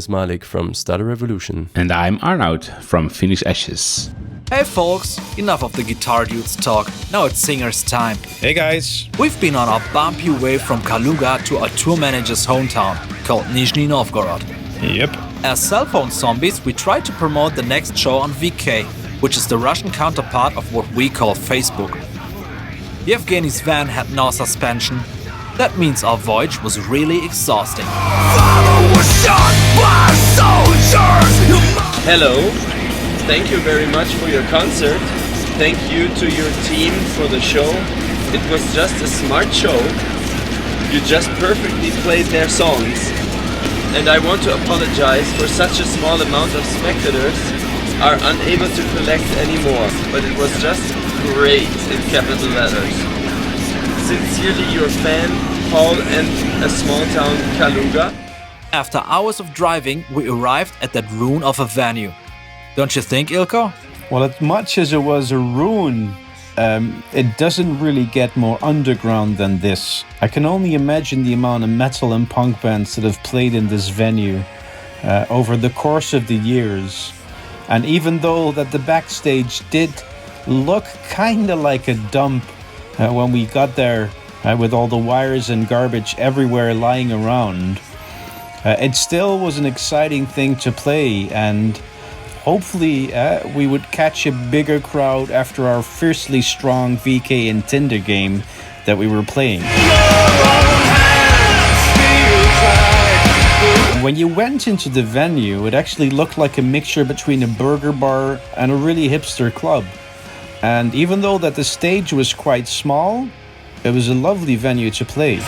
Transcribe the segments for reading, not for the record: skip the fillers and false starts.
is Malik from Stutter Revolution. And I'm Arnaud from Phoenix Ashes. Hey folks, enough of the guitar dudes talk, now it's singers time. Hey guys. We've been on a bumpy way from Kaluga to our tour manager's hometown, called Nizhny Novgorod. Yep. As cell phone zombies, we tried to promote the next show on VK, which is the Russian counterpart of what we call Facebook. Yevgeny's van had no suspension. That means our voyage was really exhausting. Hello. Thank you very much for your concert. Thank you to your team for the show. It was just a smart show. You just perfectly played their songs. And I want to apologize for such a small amount of spectators are unable to collect anymore. But it was just great in capital letters. Sincerely your fan, Paul, and a small town Kaluga. After hours of driving, we arrived at that ruin of a venue. Don't you think, Ilko? Well, as much as it was a ruin, it doesn't really get more underground than this. I can only imagine the amount of metal and punk bands that have played in this venue over the course of the years. And even though that the backstage did look kind of like a dump when we got there with all the wires and garbage everywhere lying around, it still was an exciting thing to play, and hopefully we would catch a bigger crowd after our fiercely strong VK and Tinder game that we were playing. When you went into the venue, it actually looked like a mixture between a burger bar and a really hipster club. And even though that the stage was quite small, it was a lovely venue to play.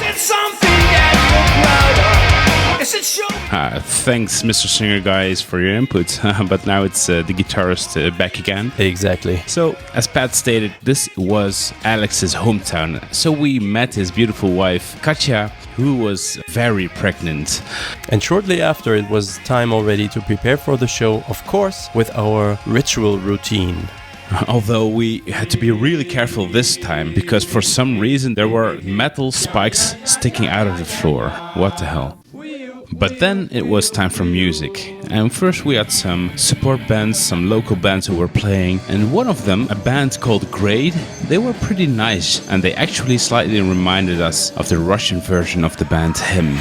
Thanks, Mr. Singer guys, for your input. But now it's the guitarist back again. Exactly. So, as Pat stated, this was Alex's hometown. So we met his beautiful wife, Katya, who was very pregnant. And shortly after, it was time already to prepare for the show, of course, with our ritual routine. Although we had to be really careful this time, because for some reason there were metal spikes sticking out of the floor. What the hell? But then it was time for music. And first we had some support bands, some local bands who were playing. And one of them, a band called Grade, they were pretty nice. And they actually slightly reminded us of the Russian version of the band Hymn.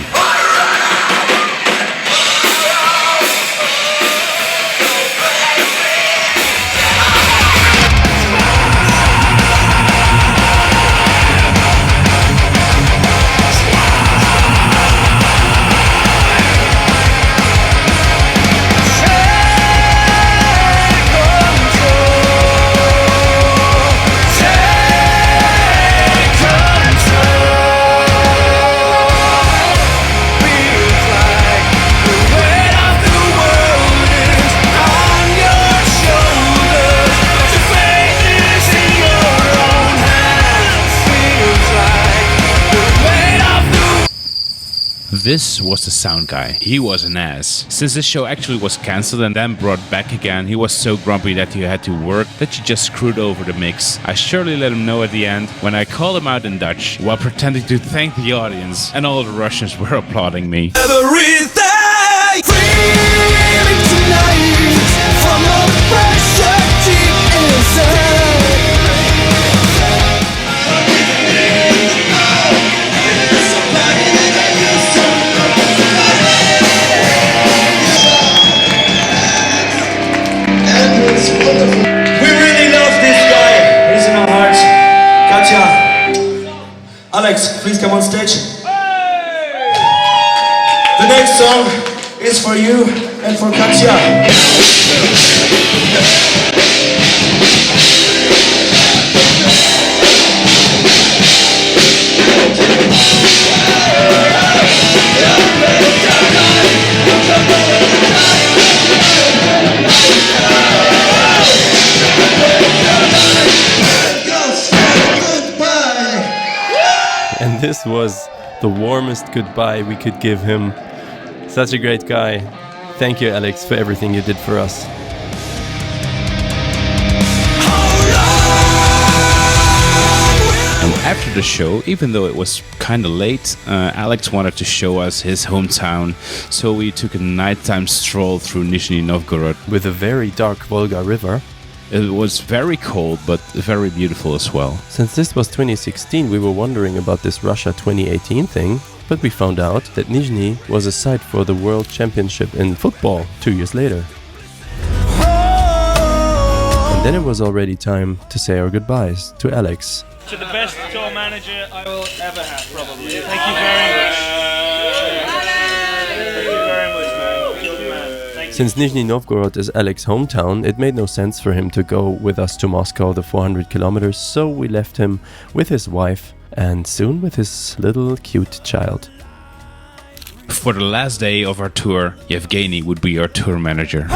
This was the sound guy. He was an ass. Since this show actually was cancelled and then brought back again, he was so grumpy that he had to work that he just screwed over the mix. I surely let him know at the end when I called him out in Dutch while pretending to thank the audience, and all the Russians were applauding me. Everything feeling tonight from a pressure deep inside. We really love this guy. He's in our hearts. Katya. Alex, please come on stage. The next song is for you and for Katya. And this was the warmest goodbye we could give him. Such a great guy. Thank you, Alex, for everything you did for us. And And after the show, even though it was kind of late, Alex wanted to show us his hometown, so we took a nighttime stroll through Nizhny Novgorod. With a very dark Volga river. It was very cold, but very beautiful as well. Since this was 2016, we were wondering about this Russia 2018 thing, but we found out that Nizhny was a site for the World Championship in football 2 years later. And then it was already time to say our goodbyes to Alex. To the best tour manager I will ever have, probably. Thank you very much. Thank you very much, man. You're the man. Thank you. Since Nizhny Novgorod is Alex's hometown, it made no sense for him to go with us to Moscow the 400 kilometers, so we left him with his wife and soon with his little cute child. For the last day of our tour, Yevgeny would be our tour manager.